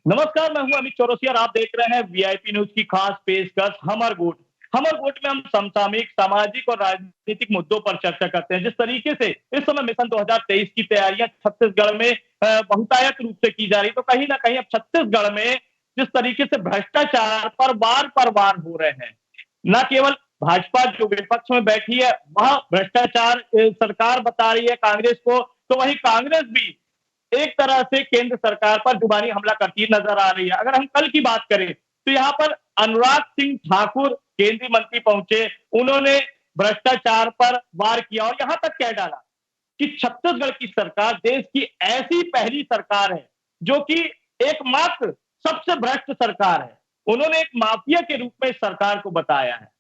नमस्कार, मैं हूं अमित चौरसिया और आप देख रहे हैं वीआईपी न्यूज की खास पेशकश हमर गोट। हमर गोट में हम समसामयिक, सामाजिक और राजनीतिक मुद्दों पर चर्चा करते हैं। जिस तरीके से इस समय मिशन 2023 की तैयारियां छत्तीसगढ़ में बहुतायत रूप से की जा रही, तो कहीं ना कहीं अब छत्तीसगढ़ में जिस तरीके से भ्रष्टाचार पर वार हो रहे हैं, न केवल भाजपा जो विपक्ष में बैठी है वह भ्रष्टाचार सरकार बता रही है कांग्रेस को, तो वहीं कांग्रेस भी एक तरह से केंद्र सरकार पर जुबानी हमला करती नजर आ रही है। अगर हम कल की बात करें तो यहाँ पर अनुराग सिंह ठाकुर केंद्रीय मंत्री पहुंचे, उन्होंने भ्रष्टाचार पर वार किया और यहां तक कह डाला कि छत्तीसगढ़ की सरकार देश की ऐसी पहली सरकार है जो कि एकमात्र सबसे भ्रष्ट सरकार है। उन्होंने एक माफिया के रूप में इस सरकार को बताया है।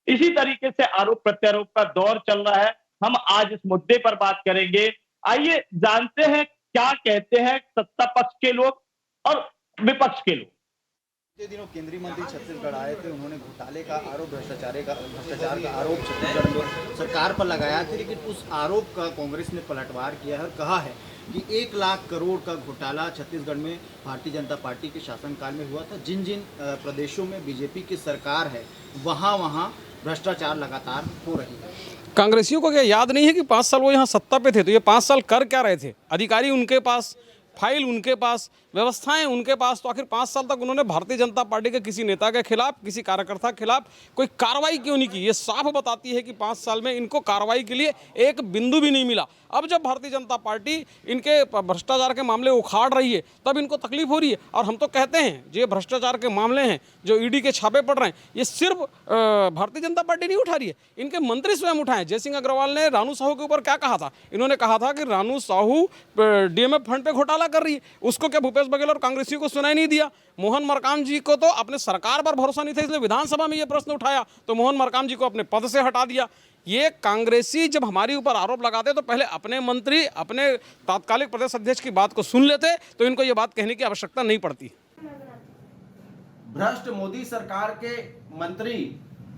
इसी तरीके से आरोप प्रत्यारोप का दौर चल रहा है। हम आज इस मुद्दे पर बात करेंगे। आइए जानते हैं क्या कहते हैं सत्ता पक्ष के लोग और विपक्ष के लोग। पिछले दिनों केंद्रीय मंत्री छत्तीसगढ़ आए थे, उन्होंने घोटाले का आरोप, भ्रष्टाचार का आरोप छत्तीसगढ़ में सरकार पर लगाया था, लेकिन उस आरोप का कांग्रेस ने पलटवार किया है और कहा है कि 1 लाख करोड़ का घोटाला छत्तीसगढ़ में भारतीय जनता पार्टी के शासनकाल में हुआ था। जिन जिन प्रदेशों में बीजेपी की सरकार है वहाँ भ्रष्टाचार लगातार हो रही है। कांग्रेसियों को क्या याद नहीं है कि 5 साल वो यहाँ सत्ता पे थे, तो ये 5 साल कर क्या रहे थे? अधिकारी उनके पास, फाइल उनके पास, व्यवस्थाएं उनके पास, तो आखिर 5 साल तक उन्होंने भारतीय जनता पार्टी के किसी नेता के खिलाफ, किसी कार्यकर्ता के खिलाफ कोई कार्रवाई क्यों नहीं की? ये साफ बताती है कि 5 साल में इनको कार्रवाई के लिए एक बिंदु भी नहीं मिला। अब जब भारतीय जनता पार्टी इनके भ्रष्टाचार के मामले उखाड़ रही है तब इनको तकलीफ हो रही है। और हम तो कहते हैं जो भ्रष्टाचार के मामले हैं, जो ईडी के छापे पड़ रहे हैं, ये सिर्फ भारतीय जनता पार्टी नहीं उठा रही है, इनके मंत्री स्वयं उठाए। जयसिंह अग्रवाल ने रानू साहू के ऊपर क्या कहा था? इन्होंने कहा था कि रानू साहू डीएमएफ फंड पे घोटाला कर रही है। उसको क्या भूपेश बघेल और कांग्रेसियों को सुनाई नहीं दिया? मोहन मरकाम जी को तो अपने सरकार पर भरोसा नहीं था, इसलिए विधानसभा में यह प्रश्न उठाया तो मोहन मरकाम जी को अपने पद से हटा दिया। ये कांग्रेसी जब हमारे ऊपर आरोप लगाते तो पहले अपने मंत्री, अपने तात्कालिक प्रदेश अध्यक्ष की बात को सुन लेते, तो इनको ये बात कहने की आवश्यकता नहीं पड़ती। भ्रष्ट मोदी सरकार के मंत्री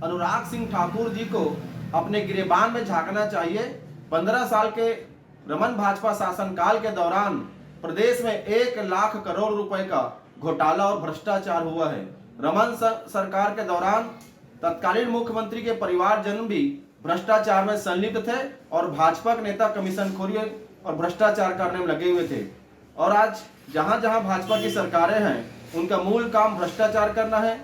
अनुराग सिंह ठाकुर जी को अपने गिरेबान में झांकना चाहिए। 15 साल के रमन भाजपा शासनकाल के दौरान प्रदेश में 1 लाख करोड़ रुपए का घोटाला और भ्रष्टाचार हुआ है। रमन सरकार के दौरान तत्कालीन मुख्यमंत्री के परिवारजन भी भ्रष्टाचार में संलिप्त थे और भाजपा के नेता कमीशनखोरी और भ्रष्टाचार करने में लगे हुए थे। और आज जहां जहां भाजपा की सरकारें हैं, उनका मूल काम भ्रष्टाचार करना है,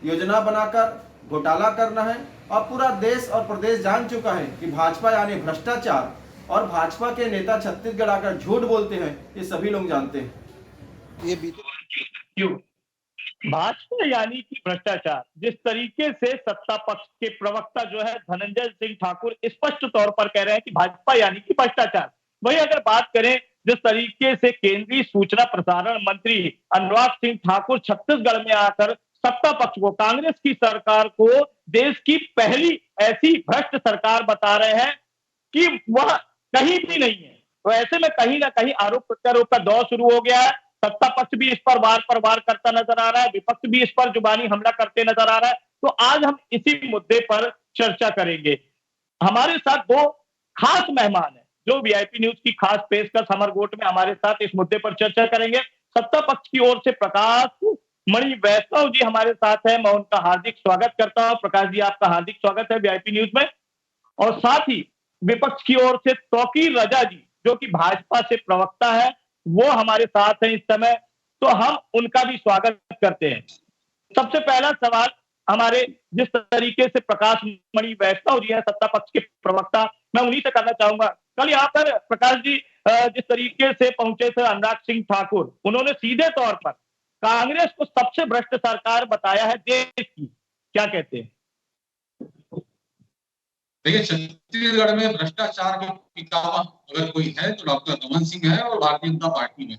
योजना बनाकर घोटाला करना है। और पूरा देश और प्रदेश जान चुका है कि भाजपा यानी भ्रष्टाचार, और भाजपा के नेता छत्तीसगढ़ आकर झूठ बोलते हैं, ये सभी लोग जानते हैं। ये क्यों भाजपा यानी कि भ्रष्टाचार, जिस तरीके से सत्ता पक्ष के प्रवक्ता जो है धनंजय सिंह ठाकुर स्पष्ट तौर पर कह रहे हैं कि भाजपा यानी कि भ्रष्टाचार। वही अगर बात करें जिस तरीके से केंद्रीय सूचना प्रसारण मंत्री अनुराग सिंह ठाकुर छत्तीसगढ़ में आकर सत्ता पक्ष को, कांग्रेस की सरकार को देश की पहली ऐसी भ्रष्ट सरकार बता रहे हैं कि वह कहीं भी नहीं है, तो ऐसे में कहीं ना कहीं आरोप प्रत्यारोप का दौर शुरू हो गया है। सत्ता पक्ष भी इस पर वार करता नजर आ रहा है, विपक्ष भी इस पर जुबानी हमला करते नजर आ रहा है। तो आज हम इसी मुद्दे पर चर्चा करेंगे। हमारे साथ 2 खास मेहमान हैं जो वीआईपी न्यूज की खास पेशकश हमर गोट में हमारे साथ इस मुद्दे पर चर्चा करेंगे। सत्ता पक्ष की ओर से प्रकाश मणि वैष्णव जी हमारे साथ है, मैं उनका हार्दिक स्वागत करता हूं। प्रकाश जी, आपका हार्दिक स्वागत है वीआईपी न्यूज में। और साथ ही विपक्ष की ओर से तौकीर रजा जी जो कि भाजपा से प्रवक्ता है, वो हमारे साथ हैं इस समय, तो हम उनका भी स्वागत करते हैं। सबसे पहला सवाल हमारे जिस तरीके से प्रकाश मणि वैष्णव जी हैं सत्ता पक्ष के प्रवक्ता, मैं उन्हीं से करना चाहूंगा। कल यहाँ पर प्रकाश जी जिस तरीके से पहुंचे थे अनुराग सिंह ठाकुर, उन्होंने सीधे तौर पर कांग्रेस को सबसे भ्रष्ट सरकार बताया है देश की, क्या कहते हैं? देखिए, छत्तीसगढ़ में भ्रष्टाचार का पितामह अगर कोई है तो डॉक्टर रमन सिंह है और भारतीय जनता पार्टी में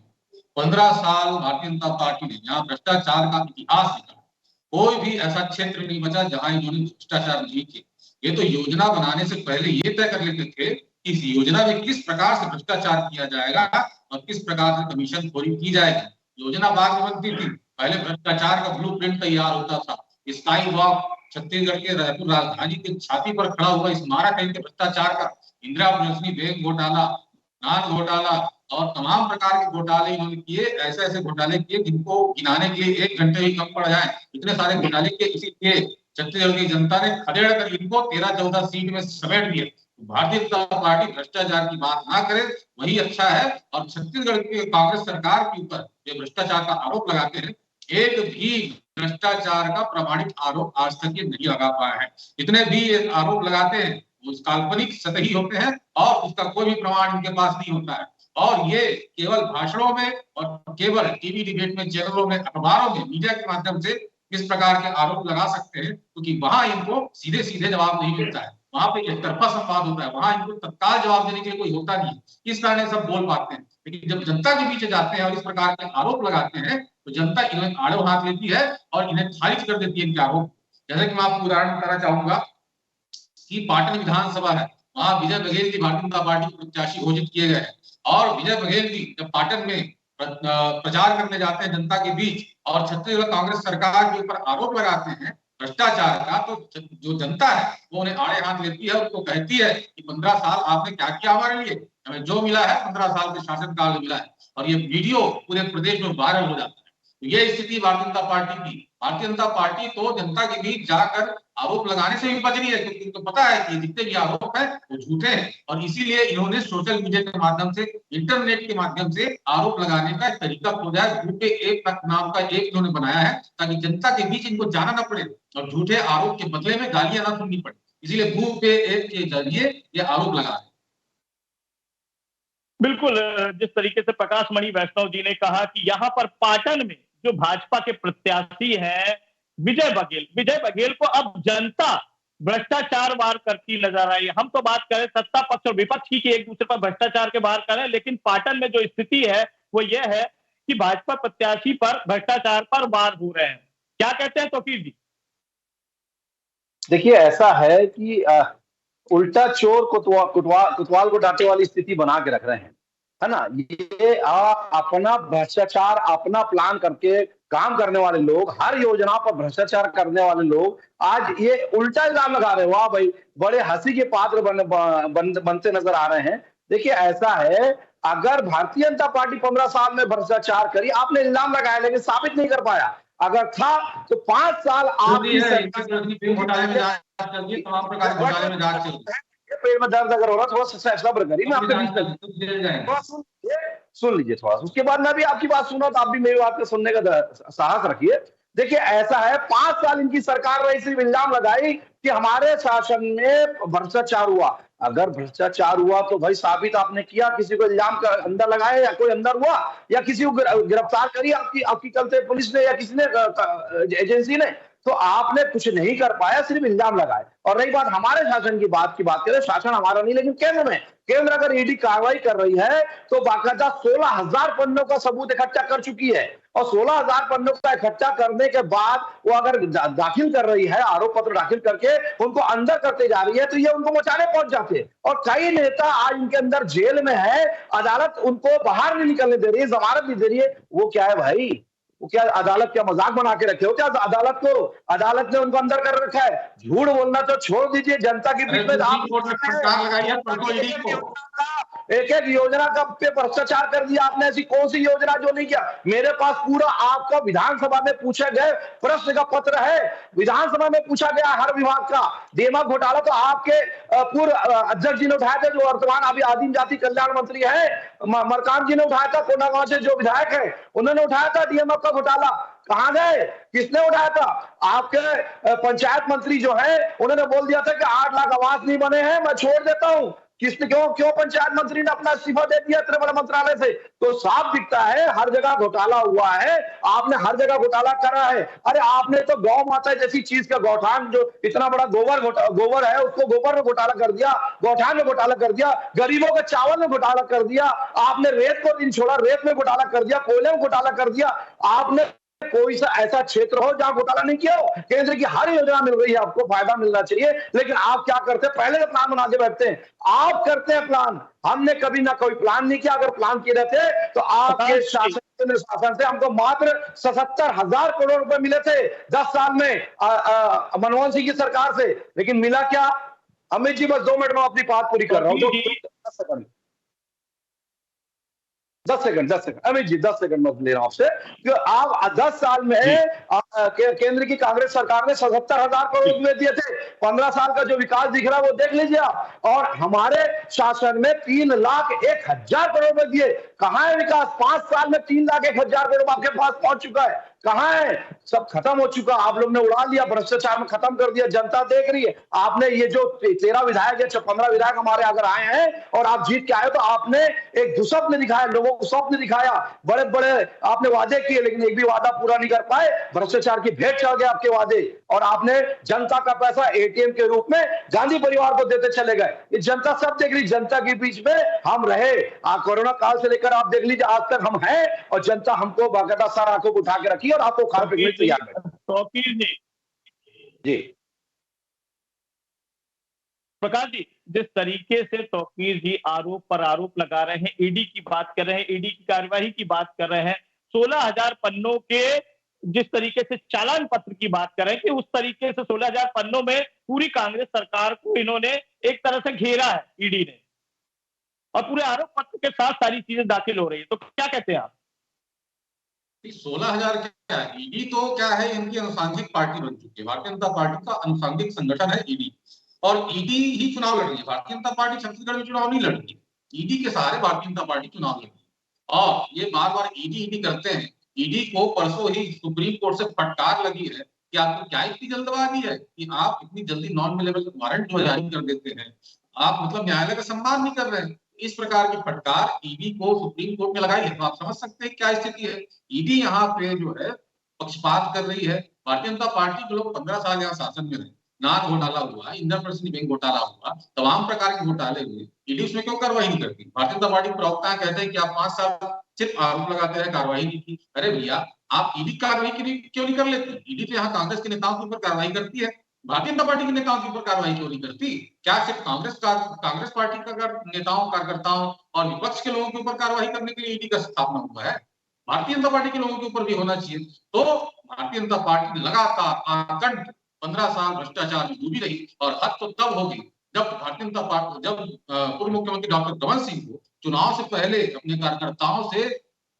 15 साल भारतीय जनता पार्टी ने यहाँ भ्रष्टाचार का इतिहास लिखा। कोई भी ऐसा क्षेत्र नहीं बचा जहां इन्होंने भ्रष्टाचार नहीं किया। ये तो योजना बनाने से पहले ये तय कर लेते थे कि इस योजना में किस प्रकार से भ्रष्टाचार किया जाएगा और किस प्रकार से कमीशनखोरी की जाएगी। योजना बाद में बनती थी, पहले भ्रष्टाचार का ब्लूप्रिंट तैयार होता था। स्काई वॉक छत्तीसगढ़ के रायपुर राजधानी के छाती पर खड़ा हुआ इस मारा कहीं के भ्रष्टाचार का, इंदिरा प्रदर्शनी बैंक घोटाला, नान घोटाला, और तमाम प्रकार के घोटाले इन्होंने किए, ऐसे ऐसे घोटाले किए जिनको गिनाने के लिए 1 घंटे ही कम पड़ जाए, इतने सारे घोटाले किए। इसीलिए छत्तीसगढ़ की जनता ने खदेड़ कर इनको 13-14 सीट में समेट दिए। भारतीय जनता पार्टी भ्रष्टाचार की बात ना करे वही अच्छा है। और छत्तीसगढ़ की कांग्रेस सरकार के ऊपर जो भ्रष्टाचार का आरोप लगाते हैं, एक भी भ्रष्टाचार का प्रमाणित आरोप आज तक ये नहीं लगा पाया है। जितने भी ये आरोप लगाते हैं वो काल्पनिक सतही होते हैं और उसका कोई भी प्रमाण इनके पास नहीं होता है। और ये केवल भाषणों में और केवल टीवी डिबेट में, चैनलों में, अखबारों में, मीडिया के माध्यम से इस प्रकार के आरोप लगा सकते हैं, क्योंकि वहां इनको सीधे सीधे जवाब नहीं मिलता है। वहां पे एक तरफा संवाद होता है, वहां इनको तत्काल जवाब देने के लिए कोई होता नहीं है। इस कारण सब बोल पाते हैं। लेकिन जब जनता के बीच जाते हैं और इस प्रकार के आरोप लगाते हैं तो जनता इन्हें आड़ो हाथ लेती है और इन्हें खारिज कर देती है इनके आरोप। जैसे कि मैं आपको उदाहरण बताना चाहूंगा कि पाटन विधानसभा है, वहां विजय बघेल जी भारतीय जनता पार्टी के प्रत्याशी घोषित किए गए हैं। और विजय बघेल जी जब पाटन में प्रचार करने जाते हैं जनता के बीच और छत्तीसगढ़ कांग्रेस सरकार के ऊपर आरोप लगाते हैं भ्रष्टाचार का, तो जो जनता है वो उन्हें आड़े हाथ लेती है, उनको कहती है कि 15 साल आपने क्या किया हमारे लिए, हमें जो मिला है 15 साल के शासनकाल में मिला है। और ये वीडियो पूरे प्रदेश में वायरल हो जाता है। तो ये स्थिति भारतीय जनता पार्टी की। भारतीय जनता पार्टी तो जनता के बीच जाकर आरोप लगाने से भी बच रही है, क्योंकि उनको पता है कि जितने भी आरोप है वो झूठे हैं। और इसीलिए इन्होंने सोशल मीडिया के माध्यम से, इंटरनेट के माध्यम से आरोप लगाने का एक तरीका खोजा है। झूठे एक नाम का एक इन्होंने बनाया है ताकि जनता के बीच इनको जाना ना पड़े और झूठे आरोप के बदले में गालियां ना सुननी पड़े। इसीलिए बूथ पे एक के जरिए ये आरोप लगा रहे। बिल्कुल, जिस तरीके से प्रकाश मणि वैष्णव जी ने कहा कि यहाँ पर पाटन में जो भाजपा के प्रत्याशी हैं विजय बघेल को अब जनता भ्रष्टाचार वार करती नजर आई। हम तो बात करें सत्ता पक्ष और विपक्ष की कि एक दूसरे पर भ्रष्टाचार के वार करें, लेकिन पाटन में जो स्थिति है वो ये है कि भाजपा प्रत्याशी पर भ्रष्टाचार पर वार हो रहे हैं। क्या कहते हैं तौकीर जी? देखिए, ऐसा है कि उल्टा चोर कुतवाल को डांटे वाली स्थिति बना के रख रहे हैं, है ना। ये अपना भ्रष्टाचार, अपना प्लान करके काम करने वाले लोग, हर योजना पर भ्रष्टाचार करने वाले लोग आज ये उल्टा इल्जाम लगा रहे हैं। वाह भाई, बड़े हंसी के पात्र बनते नजर आ रहे हैं। देखिए, ऐसा है, अगर भारतीय जनता पार्टी 15 साल में भ्रष्टाचार करी, आपने इल्जाम लगाया लेकिन साबित नहीं कर पाया। अगर था तो 5 साल आपकी पेट में दर्द अगर हो रहा, थोड़ा सा सब्र करिए, मैं आपके बीच में सुन लीजिए थोड़ा सा, उसके बाद मैं भी आपकी बात सुना तो आप भी मेरी बात को सुनने का साहस रखिए। देखिए, ऐसा है, 5 साल इनकी सरकार रही, सिर्फ इल्जाम लगाई कि हमारे शासन में भ्रष्टाचार हुआ। अगर भ्रष्टाचार हुआ तो भाई साबित आपने किया, किसी को इल्जाम का अंदर लगाए या कोई अंदर हुआ या किसी को गिरफ्तार करी आपकी कल से पुलिस ने या किसी ने एजेंसी ने, तो आपने कुछ नहीं कर पाया, सिर्फ इल्जाम लगाए। और रही बात हमारे शासन की बात करें, शासन हमारा नहीं लेकिन केंद्र अगर ईडी कार्रवाई कर रही है तो बाकायदा 16,000 पन्नों का सबूत इकट्ठा कर चुकी है। और 16,000 पन्नों का इकट्ठा करने के बाद वो अगर दाखिल कर रही है, आरोप पत्र दाखिल करके उनको अंदर करते जा रही है, तो ये उनको बचाने पहुंच जाते। और कई नेता आज इनके अंदर जेल में है, अदालत उनको बाहर नहीं निकलने दे रही है, जमानत नहीं दे रही है। वो क्या है भाई, वो क्या अदालत क्या मजाक बना के रखे हो क्या अदालत ने उनको अंदर कर रखा है? झूठ बोलना तो छोड़ दीजिए, जनता के बीच में एक योजना का पे भ्रष्टाचार कर दिया आपने। ऐसी कौन सी योजना जो नहीं किया? मेरे पास पूरा आपका विधानसभा में पूछे गए प्रश्न का पत्र है, विधानसभा में पूछा गया हर विभाग का। दिमाग घोटाला तो आपके पूर्व अध्यक्ष जी ने उठाया था, जो वर्तमान अभी आदिम जाति कल्याण मंत्री है, मरकाम जी ने उठाया था, कोंडागांव से जो विधायक है उन्होंने उठाया था डीएमएफ का घोटाला। कहां गए? किसने उठाया था? आपके पंचायत मंत्री जो है उन्होंने बोल दिया था कि 8 लाख आवास नहीं बने हैं, मैं छोड़ देता हूं। किसने क्यों पंचायत मंत्री ने अपना इस्तीफा दे दिया इतने बड़े मंत्रालय से? तो साफ दिखता है हर जगह घोटाला हुआ है, आपने हर जगह घोटाला करा है। अरे आपने तो गौ माता जैसी चीज का गौठान, जो इतना बड़ा गोबर है, उसको गोबर में घोटाला कर दिया, गौठान में घोटाला कर दिया, गरीबों के चावल में घोटाला कर दिया, आपने रेत को दिन छोड़ा, रेत में घोटाला कर दिया, कोयले में घोटाला कर दिया। आपने कोई सा ऐसा क्षेत्र हो जहां घोटाला नहीं किया हो? केंद्र की हर योजना मिल रही है, आपको फायदा मिलना चाहिए, लेकिन आप क्या करते हैं? पहले तो प्लान बना के बैठते हैं। आप करते हैं प्लान, हमने कभी ना कोई प्लान नहीं किया। अगर प्लान किए रहते तो आपके शासन से हमको मात्र 77,000 करोड़ रुपए मिले थे 10 साल में मनमोहन सिंह की सरकार से, लेकिन मिला क्या? अमित जी, बस 2 मिनट में अपनी बात पूरी कर रहा हूँ। 10 सेकंड अमित जी 10 सेकंड मत ले रहा हूं आपसे कि आप 10 साल में केंद्र की कांग्रेस सरकार ने 77,000 करोड़ रुपए दिए थे। 15 साल का जो विकास दिख रहा है वो देख लीजिए आप। और हमारे शासन में 3,01,000 करोड़ रुपए दिए। कहां है विकास? 5 साल में 3,01,000 करोड़ आपके पास पहुंच चुका है। कहां है? सब खत्म हो चुका। आप लोग ने उड़ा लिया, भ्रष्टाचार में खत्म कर दिया। जनता देख रही है। आपने ये जो 13 विधायक या 15 विधायक हमारे अगर आए हैं और आप जीत के आए तो आपने एक दुस्वप्न दिखाया, लोगों को स्वप्न दिखाया, बड़े बड़े आपने वादे किए लेकिन एक भी वादा पूरा नहीं कर पाए। भ्रष्टाचार की भेंट चढ़ गए आपके वादे और आपने जनता का पैसा एटीएम के रूप में गांधी परिवार को देते चले गए। ये जनता सब देख रही। जनता के बीच में हम रहे कोरोना काल से लेकर आप देख लीजिए आज तक हम हैं और जनता हमको बाकायदा सर आंखों को उठा के रखी और आपको खाने पीने तैयार है। तौकीर जी प्रकाश जी, जिस तरीके से तौकीर जी आरोप पर आरोप लगा रहे हैं, ईडी की बात कर रहे हैं, ईडी की कार्यवाही की बात कर रहे हैं, 16,000 पन्नों के जिस तरीके से चालान पत्र की बात कर रहे हैं कि उस तरीके से 16,000 पन्नों में पूरी कांग्रेस सरकार को इन्होंने एक तरह से घेरा है ईडी ने और पूरे आरोप पत्र के साथ सारी चीजें दाखिल हो रही है, तो क्या कहते हैं आप? 16,000 क्या है? ईडी तो क्या है, इनकी अनुसांगिक पार्टी बन चुकी है। भारतीय जनता पार्टी का अनुसांगिक संगठन है ईडी और ईडी ही चुनाव लड़ रही है। भारतीय जनता पार्टी छत्तीसगढ़ में चुनाव नहीं लड़ रही है, ईडी के सहारे भारतीय जनता पार्टी चुनाव लड़ रही है। और ये बार बार ईडी करते हैं। ईडी को परसों ही सुप्रीम कोर्ट से फटकार लगी है कि आपको क्या इतनी जल्दबाजी है कि आप इतनी जल्दी नॉन अवेलेबल वारंट जो जारी कर देते हैं, आप मतलब न्यायालय का सम्मान नहीं कर रहे हैं। इस प्रकार की फटकार ईडी को सुप्रीम कोर्ट में लगाई है। तो आप समझ सकते हैं क्या स्थिति है। ईडी यहाँ पे जो है पक्षपात कर रही है। भारतीय जनता पार्टी के लोग 15 साल यहाँ शासन में रहे, नान घोटाला हुआ, इंद्रप्रस्थ बैंक घोटाला हुआ, तमाम प्रकार के घोटाले हुए, ईडी उसमें क्यों कार्रवाई नहीं करती? भारतीय जनता पार्टी के प्रवक्ता कहते हैं कि आप 5 साल सिर्फ आरोप लगाते हैं, कार्रवाई नहीं की। अरे भैया, आप ईडी कार्रवाई क्यों नहीं कर लेते? ईडी तो यहाँ कांग्रेस के नेताओं के ऊपर कार्रवाई करती है, भारतीय जनता पार्टी के नेताओं के ऊपर कार्रवाई क्यों नहीं करती? क्या सिर्फ कांग्रेस पार्टी का नेताओं, कार्यकर्ताओं और विपक्ष के लोगों के ऊपर कार्रवाई करने के लिए ईडी का स्थापना हुआ है? भारतीय जनता पार्टी के लोगों के ऊपर भी होना चाहिए। तो भारतीय जनता पार्टी लगातार आकंठ 15 साल भ्रष्टाचार में डूबी रही और हद तो तब होगी जब भारतीय जनता पार्टी, जब पूर्व मुख्यमंत्री डॉक्टर रमन सिंह को चुनाव से पहले अपने कार्यकर्ताओं से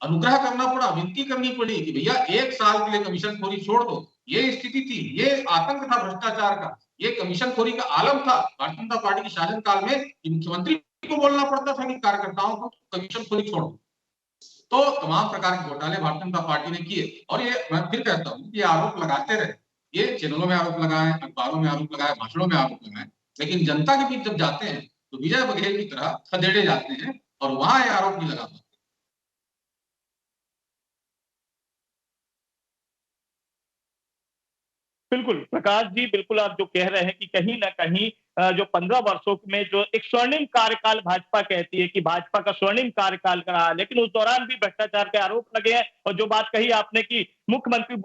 अनुग्रह करना पड़ा, विनती करनी पड़ी कि भैया 1 साल के लिए कमीशन खोरी छोड़ दो। ये स्थिति थी, ये आतंक था भ्रष्टाचार का, ये कमीशन खोरी का आलम था। भारतीय जनता पार्टी के शासनकाल में मुख्यमंत्री को बोलना पड़ता था कि कार्यकर्ताओं को कमीशन खोरी छोड़ दो। तो तमाम प्रकार के घोटाले भारतीय जनता पार्टी ने किए और ये मैं फिर कहता हूँ ये आरोप लगाते रहे, ये चैनलों में आरोप लगाए, अखबारों में आरोप लगाए, भाषणों में आरोप लगाए, लेकिन जनता के बीच जब जाते हैं तो विजय बघेल की तरह खदेड़े जाते हैं और वहां ये आरोप नहीं लगा पाते। बिल्कुल प्रकाश जी, बिल्कुल आप जो कह रहे हैं कि कहीं ना कहीं जो 15 वर्षों में जो एक स्वर्णिम कार्यकाल भाजपा कहती है कि भाजपा का स्वर्णिम कार्यकाल रहा, लेकिन उस दौरान भी भ्रष्टाचार के आरोप लगे हैं। और जो बात कही आपने कि मुख्यमंत्री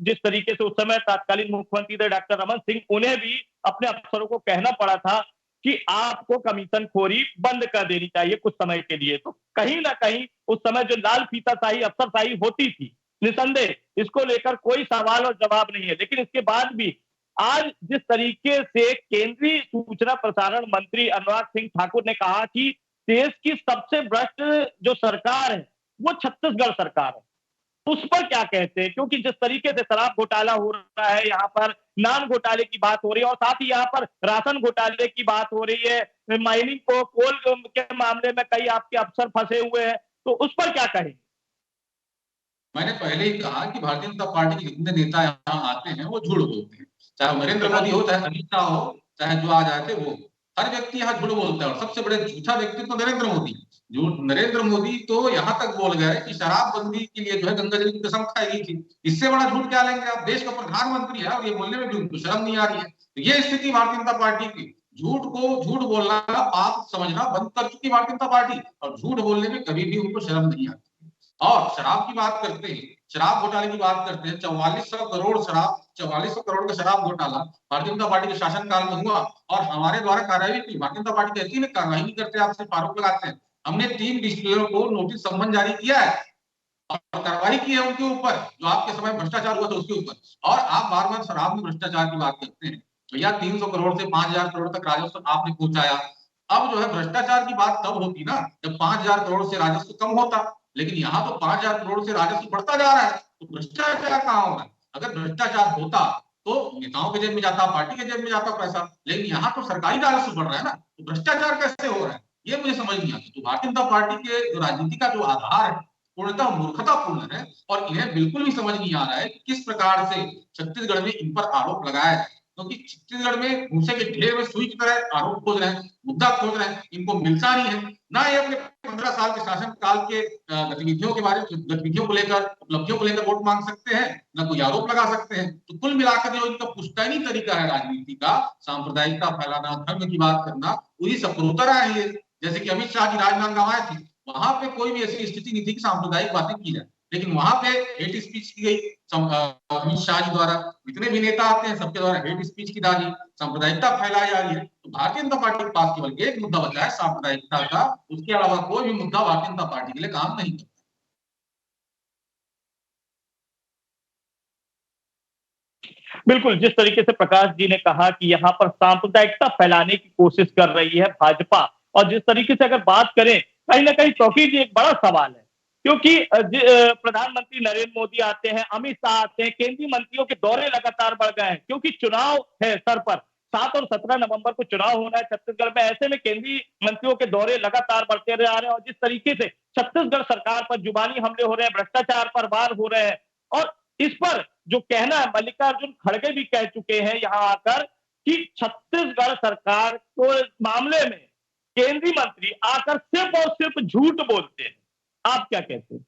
जिस तरीके से उस समय तत्कालीन मुख्यमंत्री थे डॉक्टर रमन सिंह, उन्हें भी अपने अफसरों को कहना पड़ा था कि आपको कमीशन खोरी बंद कर देनी चाहिए कुछ समय के लिए। तो कहीं ना कहीं उस समय जो लाल फीताशाही, अफसरशाही होती थी, निसंदेह इसको लेकर कोई सवाल और जवाब नहीं है। लेकिन इसके बाद भी आज जिस तरीके से केंद्रीय सूचना प्रसारण मंत्री अनुराग सिंह ठाकुर ने कहा कि देश की सबसे भ्रष्ट जो सरकार है वो छत्तीसगढ़ सरकार है, उस पर क्या कहते हैं? क्योंकि जिस तरीके से शराब घोटाला हो रहा है, यहाँ पर नान घोटाले की बात हो रही है और साथ ही यहाँ पर राशन घोटाले की बात हो रही है, माइनिंग को कोल के मामले में कई आपके अफसर फंसे हुए हैं, तो उस पर क्या कहें? मैंने पहले ही कहा कि भारतीय जनता पार्टी के जितने नेता यहाँ आते हैं वो झूठ बोलते हैं, चाहे नरेंद्र मोदी हो, चाहे अमित शाह हो, चाहे जो आज आए थे वो, हर व्यक्ति यहाँ झूठ बोलता है। और सबसे बड़े झूठा व्यक्ति तो नरेंद्र मोदी। नरेंद्र मोदी तो यहाँ तक बोल गए कि शराबबंदी के लिए जो है गंगा जल की कसम खाई गई थी। इससे बड़ा झूठ क्या लेंगे आप? देश का प्रधानमंत्री है और ये बोलने में भी उनको शर्म नहीं आ रही है। तो ये स्थिति भारतीय जनता पार्टी की, झूठ को झूठ बोलना पाप समझना बंद कर चुकी भारतीय जनता पार्टी और झूठ बोलने में कभी भी उनको शर्म नहीं आती। और शराब की बात करते हैं, शराब घोटाले की बात करते हैं, 4400 करोड़ का शराब घोटाला भारतीय जनता पार्टी के शासनकाल में हुआ और हमारे द्वारा कार्रवाई की। भारतीय जनता पार्टी कहती है कार्रवाई नहीं करते, आप सिर्फ आरोप लगाते हैं। हमने 3 डिस्टिलरों को नोटिस सम्मन जारी किया है और कार्रवाई की है उनके ऊपर, जो आपके समय भ्रष्टाचार हुआ था उसके ऊपर। और आप बार बार शराब में भ्रष्टाचार की बात करते हैं। भैया 300 करोड़ से 5,000 करोड़ तक राजस्व आपने पहुंचाया, अब जो है भ्रष्टाचार की बात तब होती ना जब 5,000 करोड़ से राजस्व कम होता, लेकिन यहाँ तो 5,000 करोड़ से राजस्व बढ़ता जा रहा है, तो भ्रष्टाचार कहाँ हो रहा है? अगर भ्रष्टाचार होता तो नेताओं के जेब में जाता, पार्टी के जेब में जाता पैसा, लेकिन यहाँ तो सरकारी राजस्व बढ़ रहा है ना, तो भ्रष्टाचार कैसे हो रहा है ये मुझे समझ नहीं आता। तो भारतीय जनता पार्टी के जो राजनीति का जो आधार है पूर्णतः मूर्खतापूर्ण है और इन्हें बिल्कुल भी समझ नहीं आ रहा है कि किस प्रकार से छत्तीसगढ़ में इन पर आरोप लगाया है, क्योंकि छत्तीसगढ़ में भूसे के ढेर में सुई की तरह आरोप खोज रहे हैं, मुद्दा खोज रहे हैं, इनको मिलता नहीं है ना। ये अपने 15 साल के शासन काल के गतिविधियों के बारे में, गतिविधियों को लेकर, उपलब्धियों को लेकर वोट मांग सकते हैं, ना कोई आरोप लगा सकते हैं। तो कुल मिलाकर जो इनका पुश्तैनी तरीका है राजनीति का, सांप्रदायिकता फैलाना, धर्म की बात करना, उसी सब पर उतर आए हैं। जैसे कि अमित शाह जी राजनांदगांव आए थे, वहां पे कोई भी ऐसी स्थिति नहीं थी कि सांप्रदायिक बातें की जाए, लेकिन वहां पे हेट स्पीच की गई अमित शाह जी द्वारा। जितने भी नेता आते हैं सबके द्वारा हेट स्पीच की दागी, सांप्रदायिकता फैलाई जा रही है। तो भारतीय जनता पार्टी के पास केवल एक मुद्दा बचा है सांप्रदायिकता का, उसके अलावा कोई भी मुद्दा भारतीय जनता पार्टी के लिए काम नहीं करता। बिल्कुल, जिस तरीके से प्रकाश जी ने कहा कि यहाँ पर सांप्रदायिकता फैलाने की कोशिश कर रही है भाजपा, और जिस तरीके से अगर बात करें, कहीं ना कहीं चौकी जी एक बड़ा सवाल है, क्योंकि प्रधानमंत्री नरेंद्र मोदी आते हैं, अमित शाह आते हैं, केंद्रीय मंत्रियों के दौरे लगातार बढ़ गए हैं, क्योंकि चुनाव है सर पर। 7 और 17 नवंबर को चुनाव होना है छत्तीसगढ़ में। ऐसे में केंद्रीय मंत्रियों के दौरे लगातार बढ़ते जा रहे हैं, और जिस तरीके से छत्तीसगढ़ सरकार पर जुबानी हमले हो रहे हैं, भ्रष्टाचार पर वार हो रहे हैं, और इस पर जो कहना है, मल्लिकार्जुन खड़गे भी कह चुके हैं यहां आकर कि छत्तीसगढ़ सरकार को इस मामले में केंद्रीय मंत्री आकर सिर्फ और सिर्फ झूठ बोलते हैं। आप क्या कहते हैं?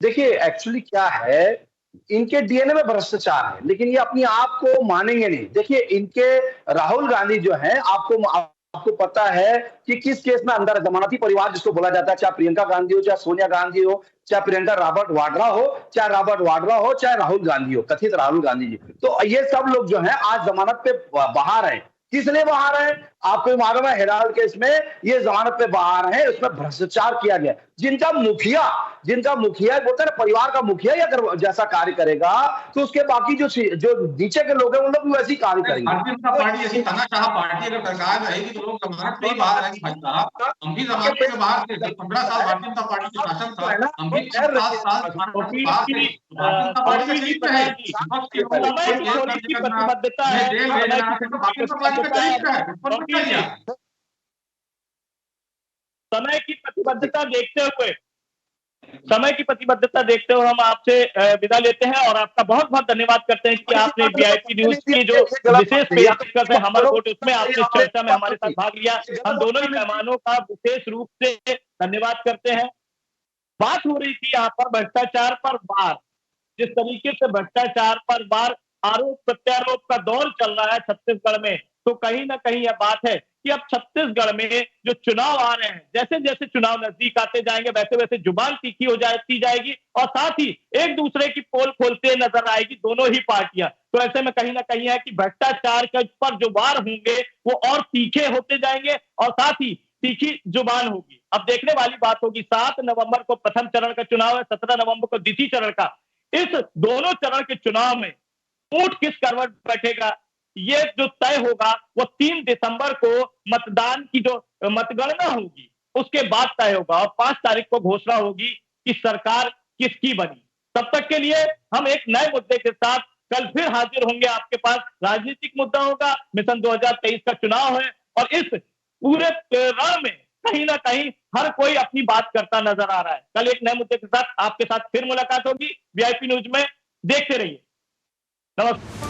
देखिए, एक्चुअली क्या है, इनके डीएनए में भ्रष्टाचार है, लेकिन ये अपने आप को मानेंगे नहीं। देखिए, इनके राहुल गांधी जो है, आपको पता है कि किस केस में अंदर जमानती परिवार जिसको बोला जाता है, चाहे प्रियंका गांधी हो, चाहे सोनिया गांधी हो, चाहे प्रियंका रॉबर्ट वाड्रा हो, चाहे रॉबर्ट वाड्रा हो, चाहे राहुल गांधी हो, कथित राहुल गांधी जी। तो ये सब लोग जो है आज जमानत पे बाहर है। किस लिए बाहर है? आपको मालूम है, हेराल्ड केस में ये जमानत पे बाहर है, उसमें भ्रष्टाचार किया गया। जिनका मुखिया बोलते हैं ना, परिवार का मुखिया ही अगर जैसा कार्य करेगा तो उसके बाकी जो नीचे के लोग हैं, उन लोग भी वैसी कार्य करेंगे। भारतीय जनता पार्टी ऐसी तानाशाह पार्टी अगर सरकार रहेगी तो लोग जमानत पे ही बाहर रहेंगे भाई साहब। हम भी जमानत पे बाहर थे, 15 साल भारतीय जनता पार्टी के शासन था, हम भी 7 साल जमानत पे बाहर थे। भारतीय जनता पार्टी के करीब रहे, प्रतिबद्धता है, समय की प्रतिबद्धता देखते हुए हम आपसे विदा लेते हैं, और आपका बहुत बहुत धन्यवाद करते हैं कि आपने वीआईपी न्यूज की जो विशेष पेशकश है हमारे वोट, उसमें आपने इस चर्चा में हमारे साथ भाग लिया। हम दोनों ही मेहमानों का विशेष रूप से धन्यवाद करते हैं। बात हो रही थी यहाँ पर भ्रष्टाचार पर वार, जिस तरीके से भ्रष्टाचार पर वार, आरोप प्रत्यारोप का दौर चल रहा है छत्तीसगढ़ में, तो कहीं ना कहीं यह बात है कि अब छत्तीसगढ़ में जो चुनाव आ रहे हैं, जैसे जैसे चुनाव नजदीक आते जाएंगे, वैसे वैसे जुबान तीखी हो जाती जाएगी, और साथ ही एक दूसरे की पोल खोलते नजर आएगी दोनों ही पार्टियां। तो ऐसे में कहीं ना कहीं है कि भ्रष्टाचार के पर जो वार होंगे वो और तीखे होते जाएंगे, और साथ ही तीखी जुबान होगी। अब देखने वाली बात होगी, 7 नवंबर को प्रथम चरण का चुनाव है, 17 नवंबर को द्वितीय चरण का। इस दोनों चरण के चुनाव में ऊंट किस करवट बैठेगा, ये जो तय होगा वो 3 दिसंबर को मतदान की जो मतगणना होगी उसके बाद तय होगा, और 5 तारीख को घोषणा होगी कि सरकार किसकी बनी। तब तक के लिए हम एक नए मुद्दे के साथ कल फिर हाजिर होंगे आपके पास। राजनीतिक मुद्दा होगा, मिशन 2023 का चुनाव है, और इस पूरे रण में कहीं ना कहीं हर कोई अपनी बात करता नजर आ रहा है। कल एक नए मुद्दे के साथ आपके साथ फिर मुलाकात होगी वीआईपी न्यूज में। देखते रहिए। नमस्कार।